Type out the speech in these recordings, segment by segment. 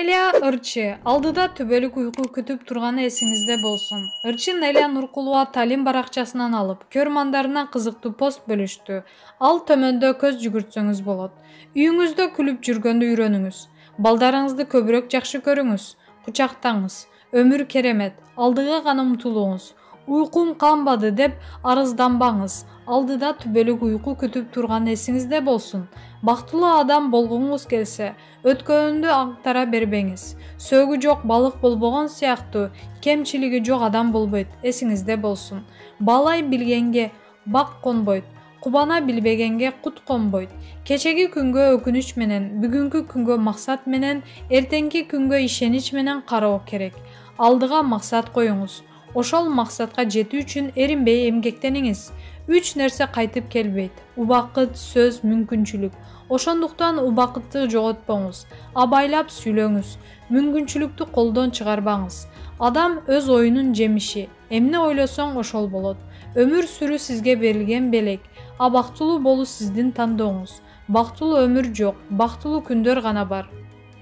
Nelia ырчы, алдыда төбөлүк уйку күтүп турганы эсиңизде болсун. Ырчы Неlia Нуркулова талим баракчасынан алып, көрмандарына кызыктуу пост бөлүштү. Ал төмөндө көз жүгүртсөңүз болот. Үйүңүздө күлүп жүргөндү үйрөнүңүз. Балдарыңызды көбүрөөк жакшы көрүңүз. Кучактаңыз. Өмүр керемет. Алдыга гана умтулуңуз. Уйкум канбады деп арызданбаңыз. Алдыда түбөлүк уйку күтүп турган эсиңизде болсун. Бактылуу адам болгоңуз келсе, өткөнүндү аңтара бербеңиз. Сөөгү жок балык болбогон сыяктуу, кемчилиги жок адам болбойт, эсиңизде болсун. Баалай билгенге бак конбойт, кубана билбегенге кут конбойт. Кечеги күнгө өкүнүч менен, бүгүнкү күнгө максат менен, эртеңки күнгө ишенич менен кароо керек. Алдыга максат коюңуз. Ошол максатка жетүү үчүн эринбей эмгектениңиз. 3 нерсе кайтып келбейт. Убакыт, сөз, мүмкүнчүлүк. Ошондуктан убакытты жоготпоңуз. Абайлап сүйлөңүз. Мүмкүнчүлүктү колдон чыгарбаңыз. Адам өз оюнун жемиши. Эмне ойлосоң ошол болот. Өмүр сүрүү сизге берилген белек. Бактылуу болуу сиздин тандооңуз. Бактылуу өмүр жок, бактылуу күндөр гана бар.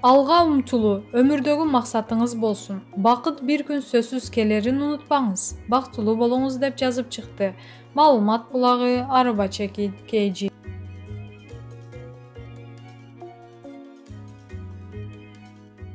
Алга умтулуу, өмүрдөгү максатыңыз болсун. Бакыт бир күн сөзсүз келерин унутпаңыз. Бактылуу болуңуз деп жазып чыкты. Маалымат булагы Арбачеки KG.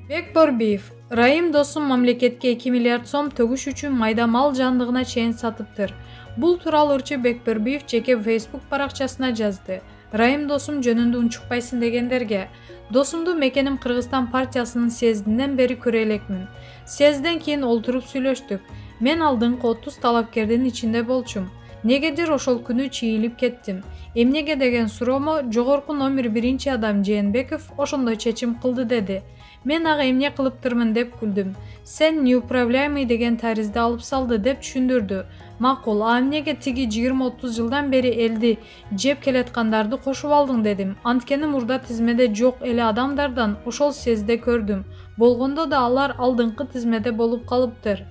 Бекборбиев. Райым досум мамлекетке 2 миллиард сом төгүш үчүн майда мал жандыгына чейин сатыптыр. Бул тууралуу ырчы Бекборбиев жеке Facebook баракчасына жазды. Райым досум жөнүндө унчукпайсың дегендерге. Досумду мекеним Кыргызстан партиясынын съездинен бери көрө элекмин. Съездден кийин олтуруп сүйлөштүк. Мен алдыңкы 30 талапкердин ичинде болчумун. Негедир ошол күнү чийилип кеттим. Эмнеге деген суроомо жогорку номер 1 адам Жээнбеков ошондой чечим кылды деди. Мен ага эмне кылыптырмын деп күлдүм. Сен неуправляемый деген таризди алып салды деп түшүндүрдү. Макул, а эмнеге тиги 20-30 жылдан бери элди жеп келаткандарды кошуп алдың дедим. Анткени мурда тизмеде жок эле адамдардан ошол съездде көрдүм. Болгондо да алар алдыңкы тизмеде болуп калыптыр.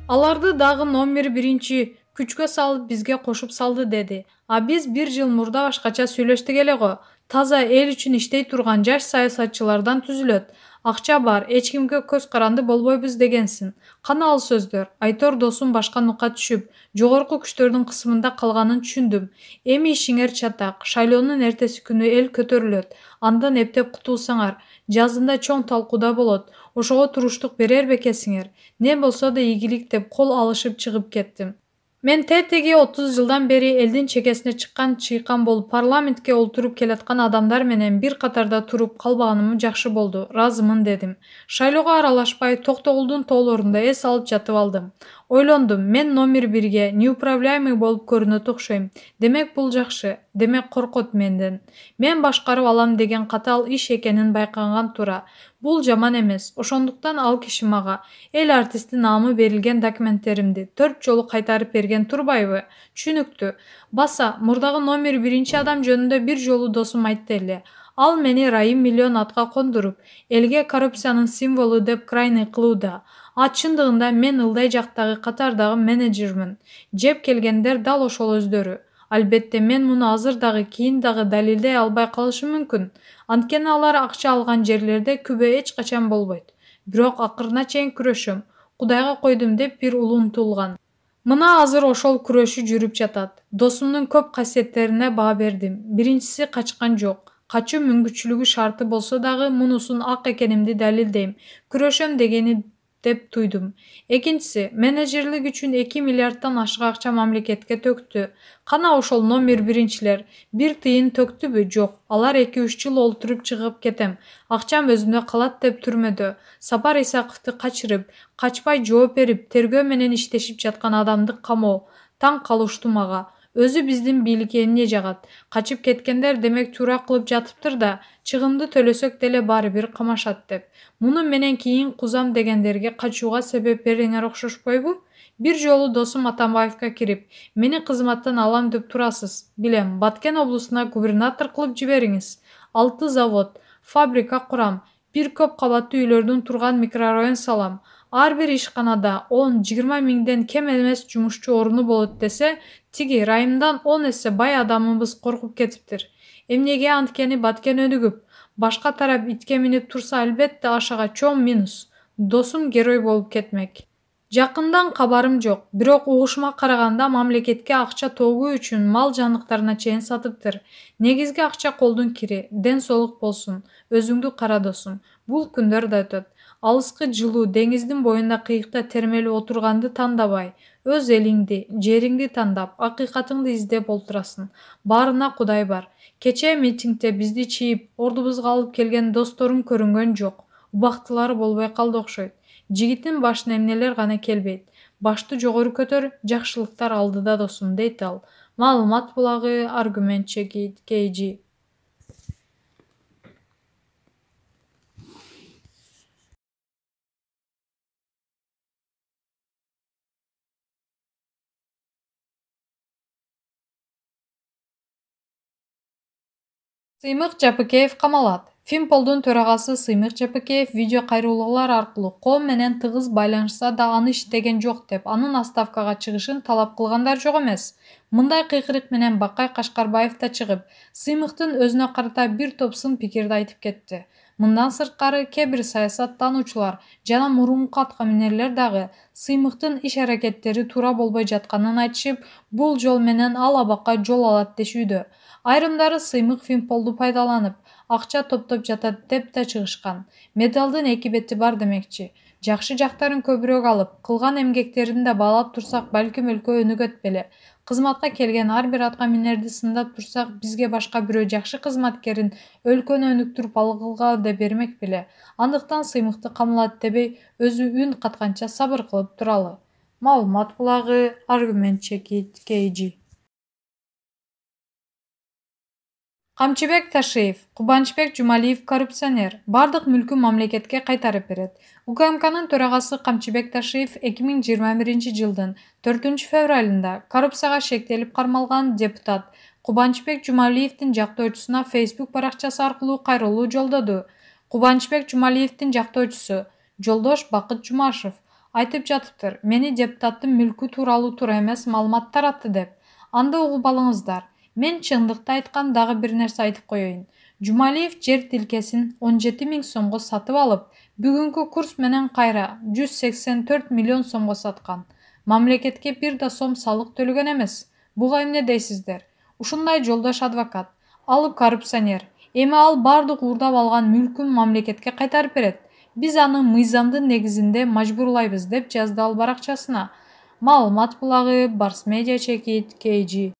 Аларды дагы номер 1 күчкө салып бизге кошуп салды деди. А биз 1 жыл мурда башкача сүйлөштүк эле го. Таза эл үчүн иштей турган жаш саясатчылардан түзүлөт. Акча бар, эч кимге көз каранды болбойбуз дегенсиң. Кана ал сөздөр. Айтор досум башка нукка түшүп, жогорку күчтөрдүн кысымында калганын түшүндүм. Эми ишиңер чатак. Шайлоонун эртеси күнү эл көтөрүлөт. Андан эптеп кутулсаңар, жазында чоң талкууда болот. Ошого туруштук берер бекесиңер. Не болсо да ийгилик деп кол алышып чыгып кеттим. Мен теги 30 жылдан бери элдин чекесине чыккан чыйкан болуп парламентке олтуруп келаткан адамдар менен бир катарда туруп калбаганым жакшы болду, ыраазымын дедим. Шайлоого аралашпай Токтогулдун тоолорунда эс алып жатып алдым. Ойлондум, мен номер 1 неуправляемый болуп көрүнөт окшойм. Демек бул жакшы, демек коркот менден. Мен башкарып алам деген катаал иш экенин байкаган туура. Бул жаман эмес. Ошондуктан ал киши мага эл артисти наамы берилген документтеримди 4 жолу кайтарып берген турбайбы? Түшүнүктүү. Баса, мурдагы номер 1 адам жөнүндө бир жолу досум айтты эле. Ал мени Райым миллион атка кондуруп, элге коррупциянын символу деп крайний кылууда. А чындыгында мен ылдай жактагы катардагы менеджермин. Жеп келгендер дал ошол өздөрү. Албетте мен муну азыр дагы кийин дагы далилдей албай калышым мүмкүн. Анткени алар акча алган жерлерде күбө эч качан болбойт. Бирок акырына чейин күрөшөм. Кудайга койдум деп бир улуу умтулган. Мына азыр ошол күрөшү жүрүп жатат. Досумдун көп касиеттерине баа бердим. Биринчиси качкан жок. Качуу мүмкүнчүлүгү шарты болсо дагы мунусун ак экенимди далилдейм. Күрөшөм дегени деп туйдум. Экинчиси, менеджерлик үчүн 2 миллиардтан ашык акча мамлекетке төктү. Кана ошол номер 1 бир тыйын төктүбү? Жок. Алар 2-3 жыл олтуруп чыгып кетем. Акчам өзүндө калат деп түрмөдө. Сапар Исаковду качырып, качпай жооп берип, тергөө менен иштешип жаткан адамды камоо. Таң калыштым ага. Өзү биздин бийликке эмне жагат? Качып кеткендер демек туура кылып жатыптыр да, чыгымды төлөсөк деле баары бир камашат деп. Муну менен кийин кузам дегендерге качууга себеп бериңер окшошпойбу? Бир жолу досум Атамбаевка кирип, мени кызматтан алам деп турасыз. Билем, Баткен облусуна губернатор кылып жибериңиз. 6 завод, фабрика курам, бир көп кабаттуу үйлөрдүн турган микрорайон салам. Ар бир ишканада 10-20 миңден кем эмес жумушчу орunu болот десе, тиги райымдан 10 эсе бай адамыбыз коркуп кетиптир. Эмнеге? Анткени Баткен өнүгүп, Башка тарап итке минип турса албетте ашыга чоң минус. Досум герой болуп кетмек. Жакындан кабарым жок, бирок угушума караганда мамлекетке акча тогуу үчүн мал жандыктарына чейин сатыптыр. Негизги акча колдун кири, ден соолук болсун. Өзүңдү кара досум. Бул күндөр да өтөт. Алыскы жылуу деңиздин боюнда кыйыкта термелип отурганды тандабай, өз элиңди, жериңди тандап, акыйкатыңды издеп олтурасың. Баарына Кудай бар. Кечээ митингде бизди чийип, ордубузга алып келген досторум көрүнгөн жок. Убактылары болбой калды окшойт. Жигиттин башына эмнелер гана келбейт. Башты жогору көтөр, жакшылыктар алдыда досум, дейт ал. Маалымат булагы, аргумент чекит, KG. Сыймык Жапыкеев камалат. Финполдун төрагасы Сыймык Жапыкеев видео кайрылуулар аркылуу коом менен тыгыз байланышса да аны иштеген жок деп, анын отставкага чыгышын талап кылгандар жок эмес. Мындай кыйкырык менен Бакай Кашкарбаев да чыгып, Сыймыктын өзүнө карата бир топ сын пикирди айтып кетти. Мындан сырткары кээ бир саясаттануучулар жана мурунку аткаминерлер дагы Сыймыктын иш-аракеттери туура болбой жатканын айтышып, бул жол менен ал абакка жол алат дешүүдө. Айрымдары Сыймык Финполду пайдаланып, акча топтоп жатат деп да чыгышкан. Медалдын эки бети бар демекчи. Жакшы жактарын көбүрөөк алып, кылган эмгектерин да баалап турсак, балким өлкө өнүгөт беле. Кызматка келген ар бир аткаминерди сындап турсак, бизге башка бирөө жакшы кызматкерин өлкөнү өнүктүрүп алгыла да бермек беле. Андыктан Сыймыкты камалат дебей, өзү үн катканча сабыр кылып туралы. Маалымат булагы, аргумент чекит, KG. Камчыбек Ташиев, Кубанычбек Жумалиев коррупционер. Бардык мүлкүн мамлекетке кайтарып берет. УКМКнын төрагасы Камчыбек Ташиев 2021 жылдын 4-февралында коррупцияга шектелип кармалган депутат Кубанычбек Жумалиевдин жактоочусуна Facebook баракчасы аркылуу кайрылуу жолдоду. Кубанычбек Жумалиевдин жактоочусу Жолдош Бакыт Жумашев айтып жатыптыр: "Мени депутаттын мүлкү тууралуу туура эмес маалымат таратты" деп. Анда угуп алыңыздар. Мен чындыкты айткан дагы бир нерсе айтып коеюн. Жумалиев жер тилкесин 17 000 сомго сатып алып, бүгүнкү курс менен кайра 184 миллион сомго саткан. Мамлекетке бир да сом салык төлөгөн эмес. Буга эмне дейсиздер? Ушундай Жолдош адвокат, ал коррупционер. Эми ал бардык уурдап алган мүлкүн мамлекетке кайтарып берет. Биз аны мыйзамдын негизинде мажбурлайбыз деп жазды ал баракчасына. Маалымат булагы, Барс Медиа чекит, KG.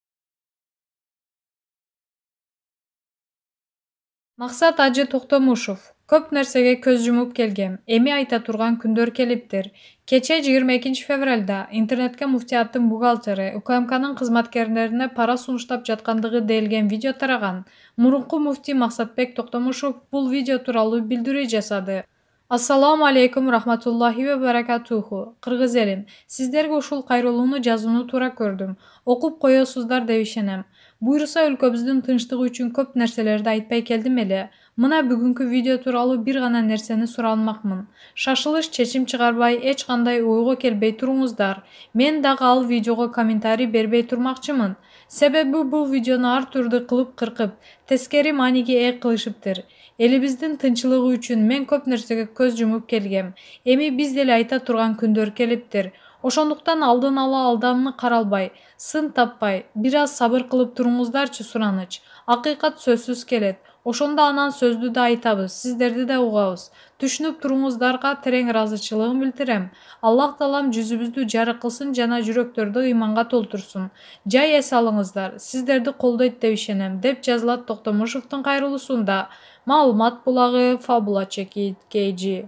Максат Ажы Токтомушев. Көп нерсеге көз жумуп келгем. Эми айта турган күндөр келиптир. Кечээ 22 февралда интернетке муфтияттын бухгалтери УКМКнын кызматкерлерине пара сунуштап жаткандыгы делген видео тараган. Мурунку муфтий Максатбек Токтомушев бул видео тууралуу билдирүү жасады. Ассаламу алейкум рахматуллахи ва баракатуху. Кыргыз элим, сиздерге ушул кайрылууну жазууну туура көрдүм. Окуп коесуздар деп ишенем. Буйруса өлкөбүздүн тынчтыгы үчүн көп нерселерди айтпай келдим эле. Мына бүгүнкү видео тууралуу бир гана нерсени суралмакмын. Шашылыш чечим чыгарбай, эч кандай ойго келбей туруңуздар. Мен дагы ал видеого комментарий бербей турмакчымын. Себеби бул видеону ар түрдүү кылып кыркып, тескери мааниге ээ кылышыптыр. Элибиздин тынчылыгы үчүн мен көп нерсеге көз жумуп келгем. Эми биз деле айта турган күндөр келиптир. Ошондуктан алдын ала алдамны каралбай, сын таппай, бир аз сабыр кылып туруңуздарчы сураныч. Акыйкат сөзсүз келет. Ошондо анан сөздү да айтабыз, сиздерди да угабыз. Түшүнүп туруңуздарга терең ыраазычылыгым билдирем. Аллах таалам жүзүбүздү жарык кылсын жана жүрөктөрдү ыйманга толтурсун. Жай эс алыңыздар, сиздерди колдойт деп ишенем, деп жазылат Токтомушевдун кайрылуусунда. Маалымат булагы, Фабула чекит, KG.